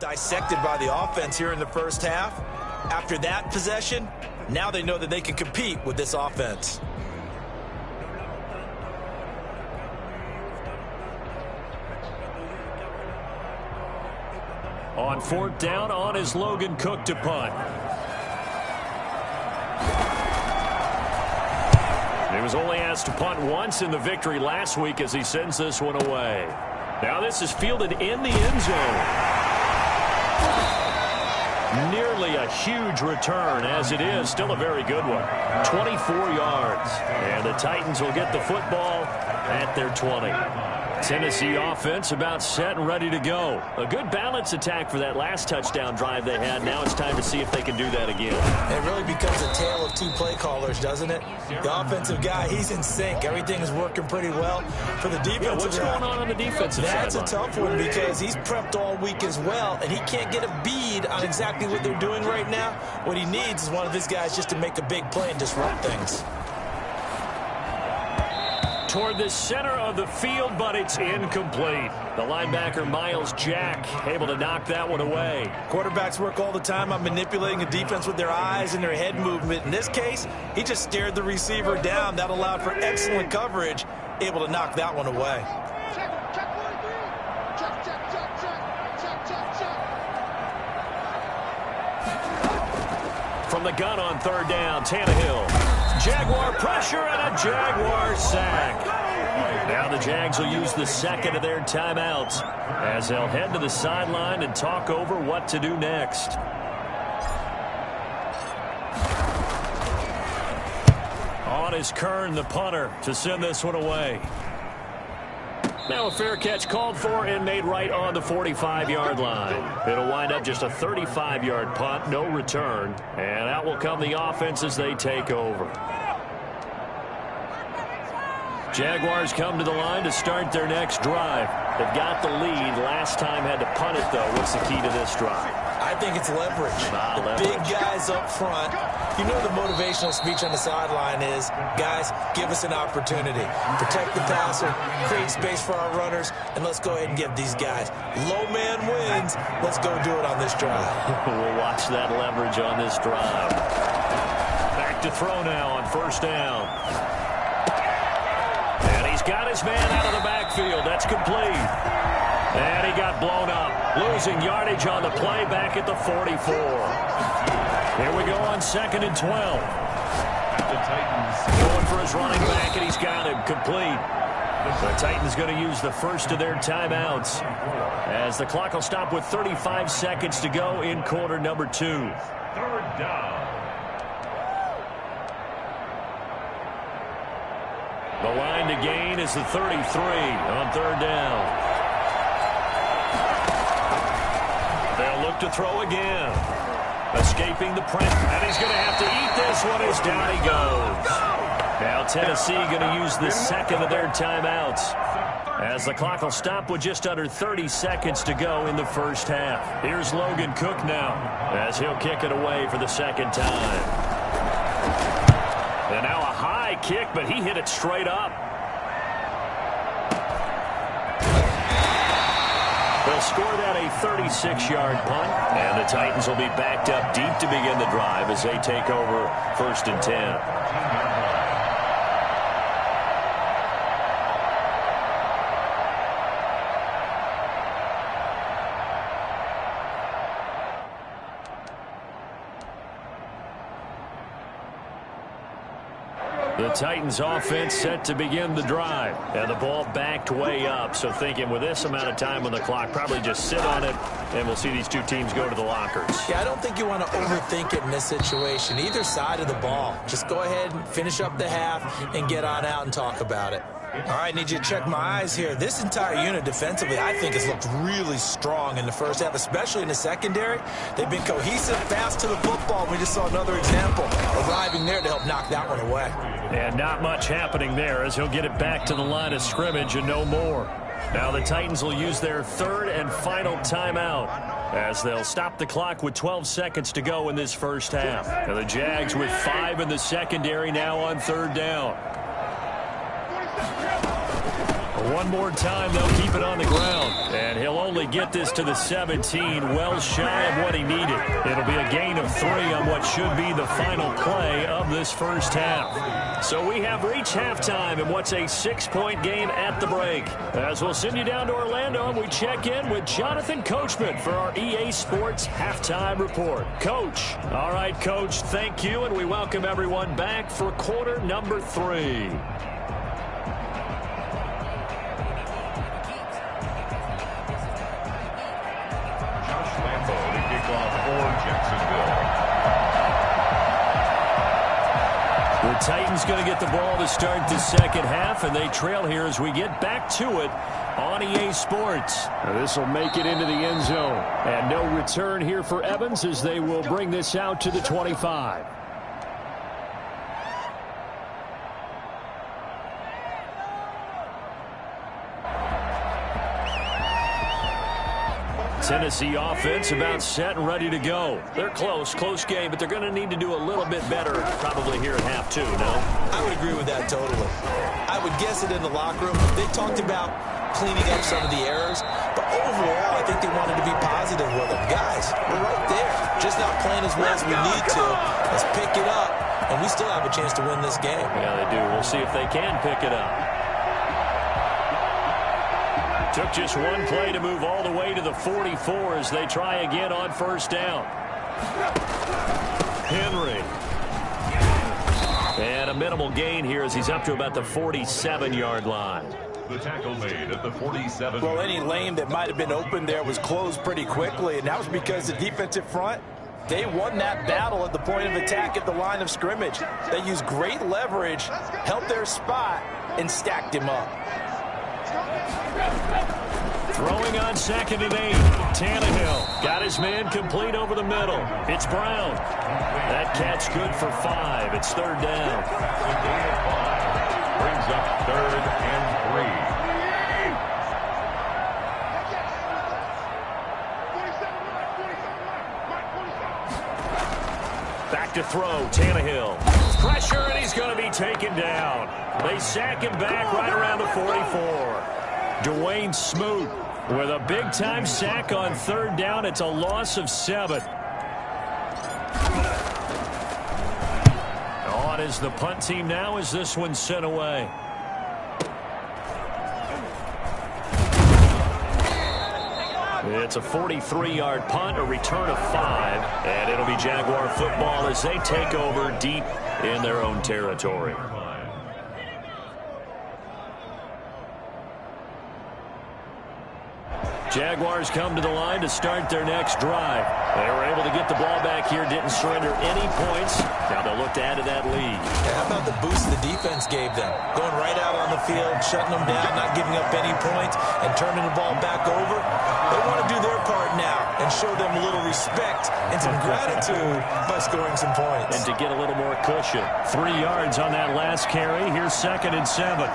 Dissected by the offense here in the first half. After that possession, now they know that they can compete with this offense. On fourth down, on is Logan Cook to punt. He was only asked to punt once in the victory last week as he sends this one away. Now this is fielded in the end zone. Nearly a huge return, as it is still a very good one. 24 yards. And the Titans will get the football at their 20. Tennessee offense about set and ready to go. A good balance attack for that last touchdown drive they had. Now it's time to see if they can do that again. It really becomes a tale of two play callers, doesn't it? The offensive guy, he's in sync. Everything is working pretty well. For the defensive guy, what's going on the defensive side? That's a tough one because he's prepped all week as well, and he can't get a bead on exactly what they're doing right now. What he needs is one of his guys just to make a big play and disrupt things. Toward the center of the field, but it's incomplete. The linebacker, Miles Jack, able to knock that one away. Quarterbacks work all the time on manipulating a defense with their eyes and their head movement. In this case, he just stared the receiver down. That allowed for excellent coverage, able to knock that one away. From the gun on third down, Tannehill. Jaguar pressure and a Jaguar sack. Now the Jags will use the second of their timeouts as they'll head to the sideline and talk over what to do next. On is Kern, the punter, to send this one away. Now a fair catch called for and made right on the 45-yard line. It'll wind up just a 35-yard punt, no return. And out will come the offense as they take over. Jaguars come to the line to start their next drive. They've got the lead. Last time had to punt it, though. What's the key to this drive? I think it's leverage. Big guys up front. You know the motivational speech on the sideline is, guys, give us an opportunity. Protect the passer, create space for our runners, and let's go ahead and give these guys. Low man wins. Let's go do it on this drive. We'll watch that leverage on this drive. Back to throw now on first down. And he's got his man out of the backfield. That's complete. And he got blown up. Losing yardage on the play back at the 44. Here we go on 2nd and 12. Going for his running back, and he's got him complete. The Titans going to use the first of their timeouts as the clock will stop with 35 seconds to go in quarter number 2. Third down. The line to gain is the 33 on third down. They'll look to throw again. Escaping the press, and he's going to have to eat this one as down he goes. Now Tennessee going to use the second of their timeouts as the clock will stop with just under 30 seconds to go in the first half. Here's Logan Cook now as he'll kick it away for the second time. And now a high kick, but he hit it straight up. They'll score that a 36-yard punt, and the Titans will be backed up deep to begin the drive as they take over 1st and 10. The Titans offense set to begin the drive. And the ball backed way up. So thinking with this amount of time on the clock, probably just sit on it, and we'll see these two teams go to the lockers. Yeah, I don't think you want to overthink it in this situation. Either side of the ball. Just go ahead and finish up the half and get on out and talk about it. All right, need you to check my eyes here. This entire unit defensively, I think, has looked really strong in the first half, especially in the secondary. They've been cohesive, fast to the football. We just saw another example arriving there to help knock that one away. And not much happening there as he'll get it back to the line of scrimmage and no more. Now the Titans will use their third and final timeout as they'll stop the clock with 12 seconds to go in this first half. And the Jags with 5 in the secondary now on third down. One more time, they'll keep it on the ground. And he'll only get this to the 17, well shy of what he needed. It'll be a gain of 3 on what should be the final play of this first half. So we have reached halftime in what's a 6-point game at the break. As we'll send you down to Orlando, and we check in with Jonathan Coachman for our EA Sports Halftime Report. Coach. All right, Coach, thank you, and we welcome everyone back for quarter number 3. The Titans going to get the ball to start the second half, and they trail here as we get back to it on EA Sports. This will make it into the end zone. And no return here for Evans as they will bring this out to the 25. Tennessee offense about set and ready to go. They're close game, but they're going to need to do a little bit better probably here at half 2, no? I would agree with that totally. I would guess it in the locker room. They talked about cleaning up some of the errors, but overall, I think they wanted to be positive with them. Guys, we're right there. Just not playing as well as we need to. Let's pick it up, and we still have a chance to win this game. Yeah, they do. We'll see if they can pick it up. Took just one play to move all the way to the 44 as they try again on first down. Henry. And a minimal gain here as he's up to about the 47-yard line. The tackle made at the 47. Well, any lane that might have been open there was closed pretty quickly, and that was because the defensive front, they won that battle at the point of attack at the line of scrimmage. They used great leverage, held their spot, and stacked him up. Throwing on 2nd and 8. Tannehill got his man complete over the middle. It's Brown. That catch good for 5. It's 3rd down. Brings up 3rd and 3. Back to throw. Tannehill. Pressure, and he's going to be taken down. They sack him back right around the 44. Dwayne Smoot with a big-time sack on 3rd down. It's a loss of 7. On is the punt team now as this one's sent away. It's a 43-yard punt, a return of 5, and it'll be Jaguar football as they take over deep in their own territory. Jaguars come to the line to start their next drive. They were able to get the ball back here, didn't surrender any points. Now they'll look to add to that lead. Yeah, how about the boost the defense gave them? Going right out on the field, shutting them down, not giving up any points, and turning the ball back over. They want to do their part now and show them a little respect and some gratitude by scoring some points. And to get a little more cushion. 3 yards on that last carry. Here's 2nd and 7.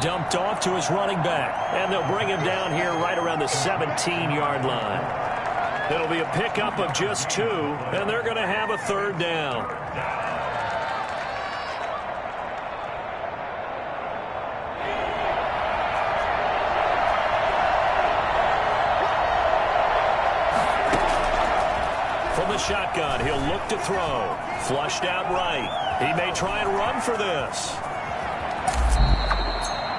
Dumped off to his running back, and they'll bring him down here right around the 17-yard line. It'll be a pickup of just 2, and they're going to have a 3rd down. From the shotgun, he'll look to throw. Flushed out right. He may try and run for this.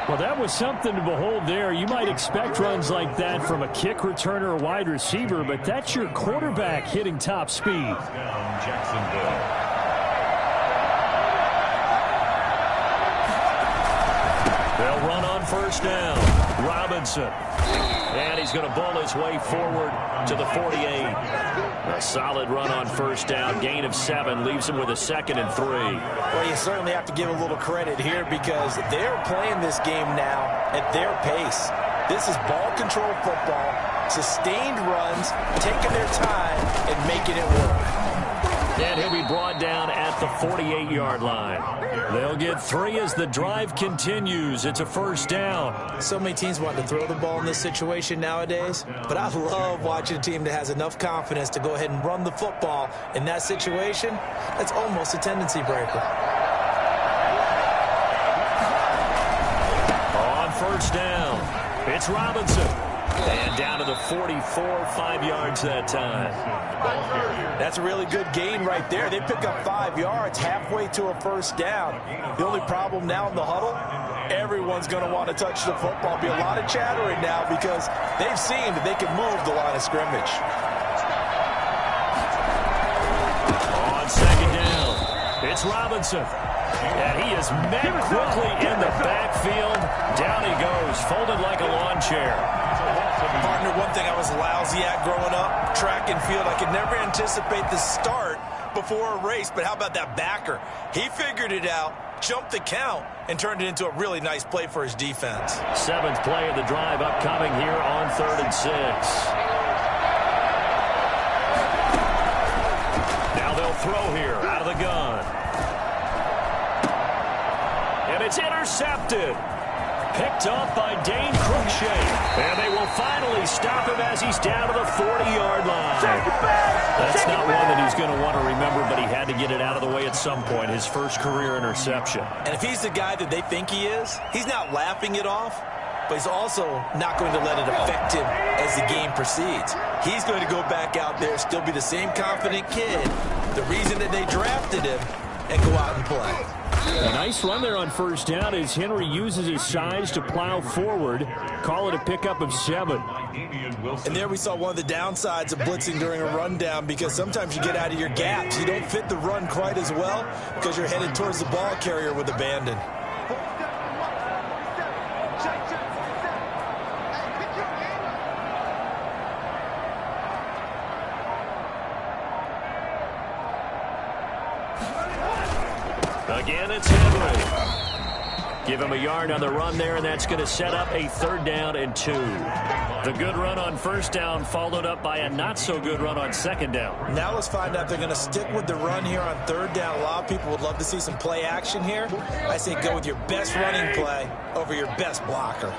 Well, that was something to behold there. You might expect runs like that from a kick returner or wide receiver, but that's your quarterback hitting top speed. Jacksonville. They'll run on first down. Robinson. And he's going to bull his way forward to the 48. A solid run on first down. Gain of 7 leaves him with a 2nd and 3. Well, you certainly have to give a little credit here because they're playing this game now at their pace. This is ball control football, sustained runs, taking their time and making it work. And he'll be brought down at the 48-yard line. They'll get 3 as the drive continues. It's a first down. So many teams want to throw the ball in this situation nowadays, but I love watching a team that has enough confidence to go ahead and run the football. In that situation, that's almost a tendency breaker. On first down, it's Robinson. And down to the 44, 5 yards that time. That's a really good gain right there. They pick up 5 yards halfway to a first down. The only problem now in the huddle, everyone's going to want to touch the football. Be a lot of chattering now because they've seen that they can move the line of scrimmage. On second down, it's Robinson. And he is met quickly in the backfield. Down he goes, folded like a lawn chair. Partner, one thing I was lousy at growing up, track and field, I could never anticipate the start before a race, but how about that backer? He figured it out, jumped the count, and turned it into a really nice play for his defense. 7th play of the drive upcoming here on 3rd and 6. Now they'll throw here out of the gun. And it's intercepted. Picked off by Dane Cruikshank. And they will finally stop him as he's down to the 40-yard line. That's not one that he's going to want to remember, but he had to get it out of the way at some point, his first career interception. And if he's the guy that they think he is, he's not laughing it off, but he's also not going to let it affect him as the game proceeds. He's going to go back out there, still be the same confident kid, the reason that they drafted him, and go out and play. A nice run there on first down as Henry uses his size to plow forward. Call it a pickup of 7. And there we saw one of the downsides of blitzing during a rundown, because sometimes you get out of your gaps. You don't fit the run quite as well because you're headed towards the ball carrier with abandon. Again, it's Henry. Give him a yard on the run there, and that's going to set up a 3rd down and 2. The good run on first down followed up by a not-so-good run on 2nd down. Now let's find out if they're going to stick with the run here on 3rd down. A lot of people would love to see some play action here. I say go with your best running play over your best blocker.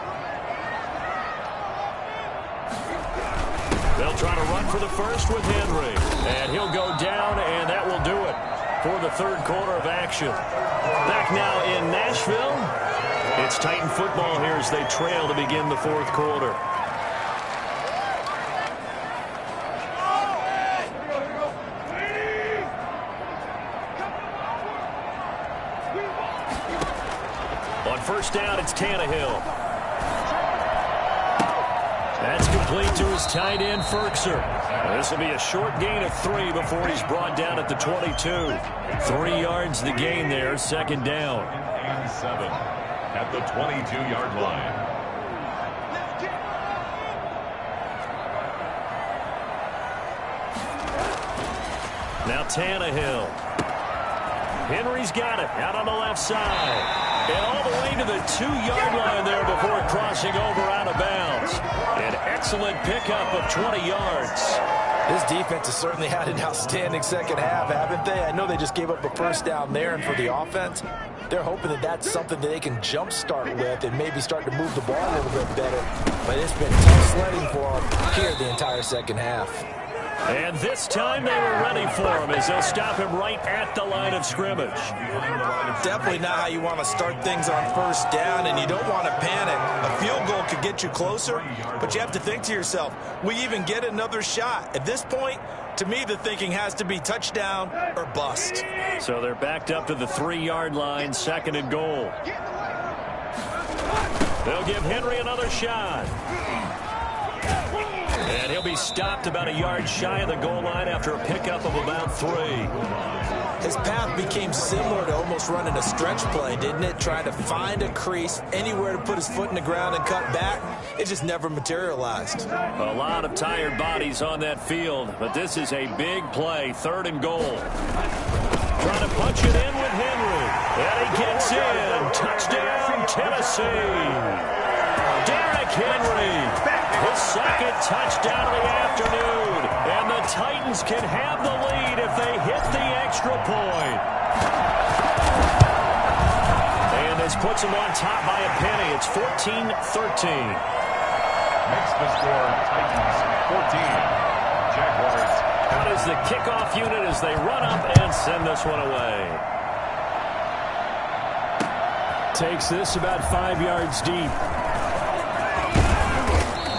They'll try to run for the first with Henry. And he'll go down, and that will do it for the 3rd quarter of action. Back now in Nashville. It's Titan football here as they trail to begin the 4th quarter. On first down, it's Tannehill. That's complete to his tight end, Ferkser. This will be a short gain of 3 before he's brought down at the 22. 3 yards the gain there, 2nd down. And 7 at the 22-yard line. Now Tannehill. Henry's got it out on the left side. And all the way to the 2-yard line there before crossing over out of bounds. An excellent pickup of 20 yards. This defense has certainly had an outstanding second half, haven't they? I know they just gave up a first down there, and for the offense, they're hoping that that's something that they can jumpstart with and maybe start to move the ball a little bit better. But it's been tough sledding for them here the entire second half. And this time they were ready for him as they'll stop him right at the line of scrimmage. Definitely not how you want to start things on first down, and you don't want to panic. A field goal could get you closer, but you have to think to yourself, we even get another shot. At this point, to me, the thinking has to be touchdown or bust. So they're backed up to the 3-yard line, 2nd and goal. They'll give Henry another shot. And he'll be stopped about a yard shy of the goal line after a pickup of about 3. His path became similar to almost running a stretch play, didn't it? Trying to find a crease, anywhere to put his foot in the ground and cut back. It just never materialized. A lot of tired bodies on that field, but this is a big play, 3rd and goal. Trying to punch it in with Henry. And he gets in. Touchdown, Tennessee. Derrick Henry. His 2nd touchdown of the afternoon. And the Titans can have the lead if they hit the extra point. And this puts them on top by a penny. It's 14-13. Makes the score Titans 14. Jaguars. Out is the kickoff unit as they run up and send this one away. Takes this about 5 yards deep.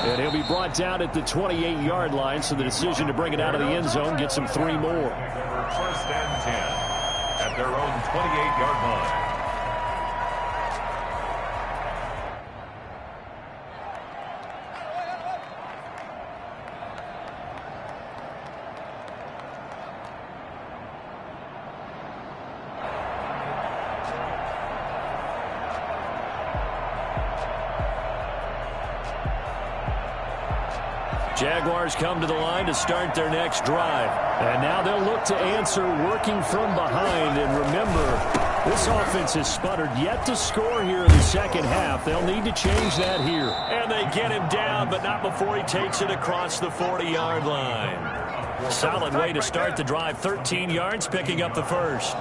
And he'll be brought down at the 28-yard line, so the decision to bring it out of the end zone gets him 3 more. First and 10 at their own 28-yard line. Jaguars come to the line to start their next drive. And now they'll look to answer working from behind. And remember, this offense has sputtered yet to score here in the second half. They'll need to change that here. And they get him down, but not before he takes it across the 40-yard line. Solid way to start the drive. 13 yards, picking up the first.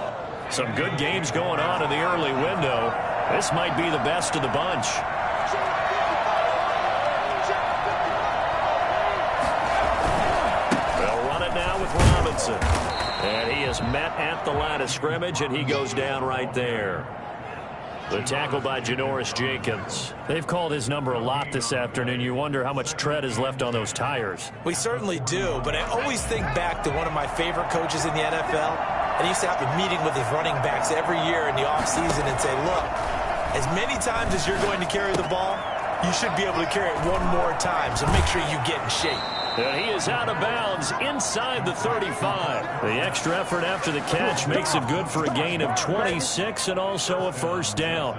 Some good games going on in the early window. This might be the best of the bunch. And he is met at the line of scrimmage, and he goes down right there. The tackle by Janoris Jenkins. They've called his number a lot this afternoon. You wonder how much tread is left on those tires. We certainly do, but I always think back to one of my favorite coaches in the NFL, and he used to have a meeting with his running backs every year in the offseason and say, look, as many times as you're going to carry the ball, you should be able to carry it one more time, so make sure you get in shape. And he is out of bounds inside the 35. The extra effort after the catch makes it good for a gain of 26 and also a first down.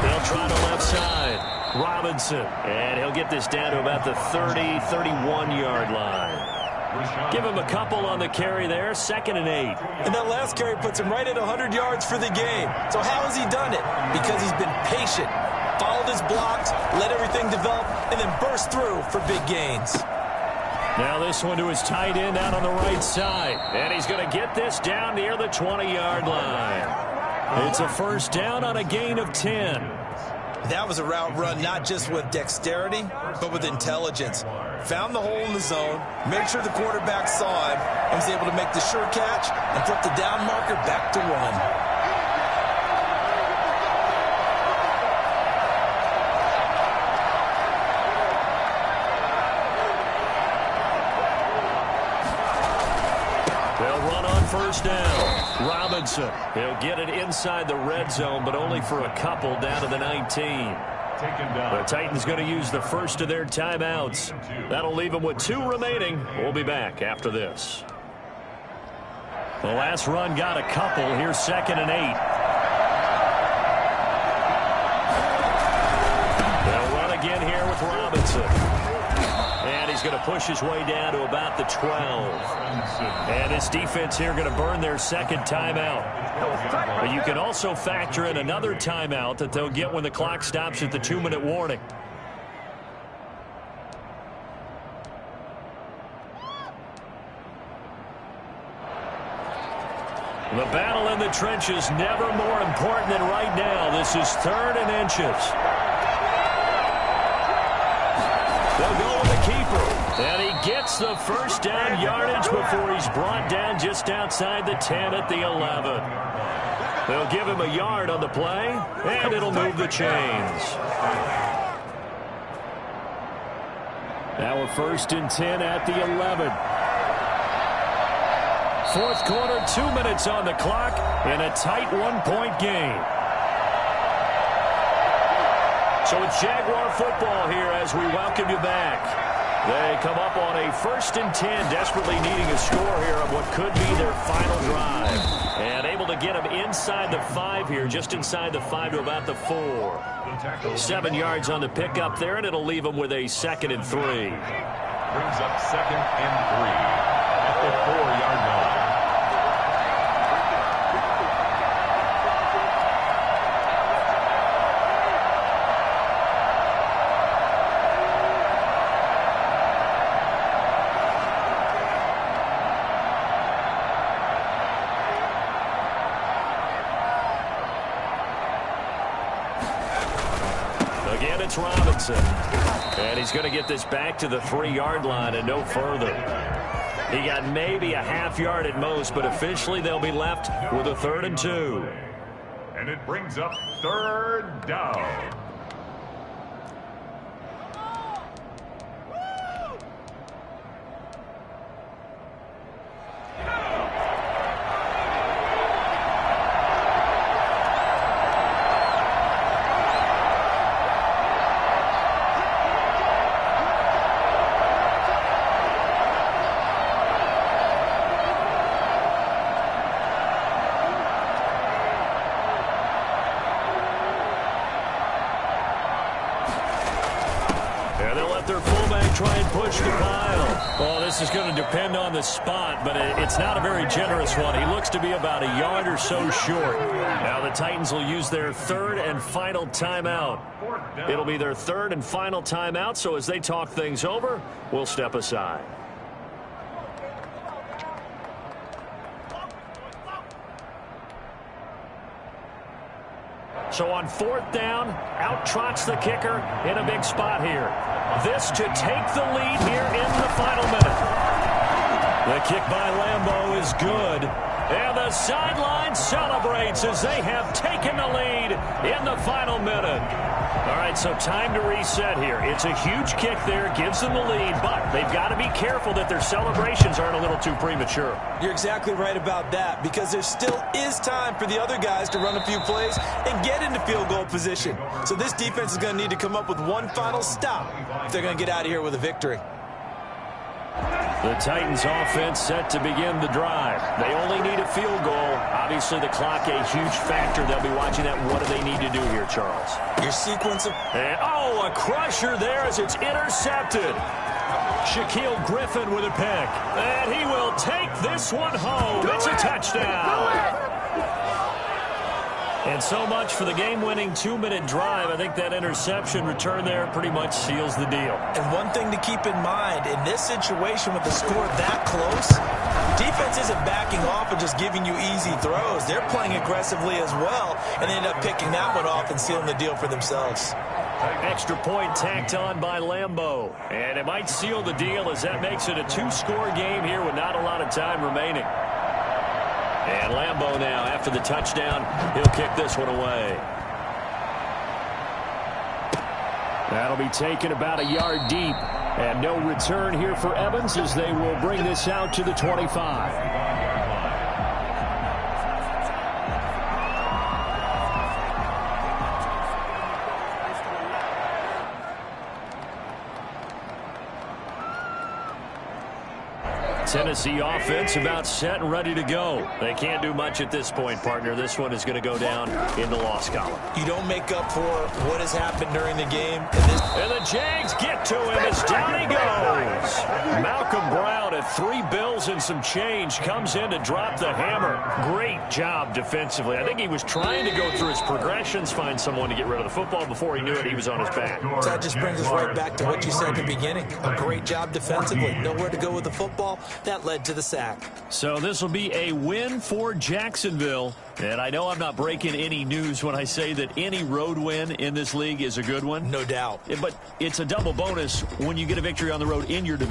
They'll try the left side. Robinson, and he'll get this down to about the 31-yard line. Give him a couple on the carry there, 2nd and 8. And that last carry puts him right at 100 yards for the game. So how has he done it? Because he's been patient, followed his blocks, let everything develop, and then burst through for big gains. Now this one to his tight end out on the right side. And he's going to get this down near the 20-yard line. It's a first down on a gain of 10. That was a route run not just with dexterity, but with intelligence. Found the hole in the zone, made sure the quarterback saw him, and was able to make the sure catch and flip the down marker back to 1. They'll run on first down. Robinson, he'll get it inside the red zone, but only for a couple down to the 19. The Titans going to use the first of their timeouts. That'll leave them with 2 remaining. We'll be back after this. The last run got a couple. Here's 2nd and 8. They'll run again here with Robinson. And he's going to push his way down to about the 12. And this defense here going to burn their second timeout. But you can also factor in another timeout that they'll get when the clock stops at the 2-minute warning. The battle in the trenches never more important than right now. This is 3rd and inches. They'll go with the keeper. And he gets the first down yardage before he's brought down just outside the 10 at the 11. They'll give him a yard on the play, and it'll move the chains. Now a 1st and 10 at the 11. 4th quarter, 2 minutes on the clock in a tight 1-point game. So it's Jaguar football here as we welcome you back. They come up on a 1st and 10, desperately needing a score here on what could be their final drive. And able to get them inside the 5 here, just inside the 5 to about the 4. 7 yards on the pickup there, and it'll leave them with a 2nd and 3. Brings up 2nd and 3. at the 4-yard line. Again, it's Robinson. And he's going to get this back to the 3-yard line and no further. He got maybe a half yard at most, but officially they'll be left with a 3rd and 2. And it brings up 3rd down. And they'll let their fullback try and push the pile. Well, this is going to depend on the spot, but it's not a very generous one. He looks to be about a yard or so short. Now the Titans will use their 3rd and final timeout. It'll be their 3rd and final timeout, so as they talk things over, we'll step aside. So on 4th down, out trots the kicker in a big spot here. This to take the lead here in the final minute. The kick by Lambeau is good. And the sideline celebrates as they have taken the lead in the final minute. All right, so time to reset here. It's a huge kick there, gives them the lead, but they've got to be careful that their celebrations aren't a little too premature. You're exactly right about that, because there still is time for the other guys to run a few plays and get into field goal position. So this defense is going to need to come up with one final stop if they're going to get out of here with a victory. The Titans offense set to begin the drive. They only need a field goal. Obviously, the clock a huge factor. They'll be watching that. What do they need to do here, Charles? Your sequence of... And, oh, a crusher there as it's intercepted. Shaquille Griffin with a pick. And he will take this one home. It's a touchdown. And so much for the game-winning 2-minute drive. I think that interception return there pretty much seals the deal. And one thing to keep in mind, in this situation with the score that close, defense isn't backing off and just giving you easy throws. They're playing aggressively as well, and they end up picking that one off and sealing the deal for themselves. Extra point tacked on by Lambeau. And it might seal the deal as that makes it a 2-score game here with not a lot of time remaining. And Lambeau now, after the touchdown, he'll kick this one away. That'll be taken about a yard deep. And no return here for Evans as they will bring this out to the 25. Tennessee offense about set and ready to go. They can't do much at this point, partner. This one is going to go down in the loss column. You don't make up for what has happened during the game. And the Jags get to him as down he goes. Malcolm Brown at 3 bills and some change comes in to drop the hammer. Great job defensively. I think he was trying to go through his progressions, find someone to get rid of the football. Before he knew it, he was on his back. So that just brings us right back to what you said at the beginning. A great job defensively. Nowhere to go with the football. That led to the sack. So this will be a win for Jacksonville. And I know I'm not breaking any news when I say that any road win in this league is a good one. No doubt. But it's a double bonus when you get a victory on the road in your division.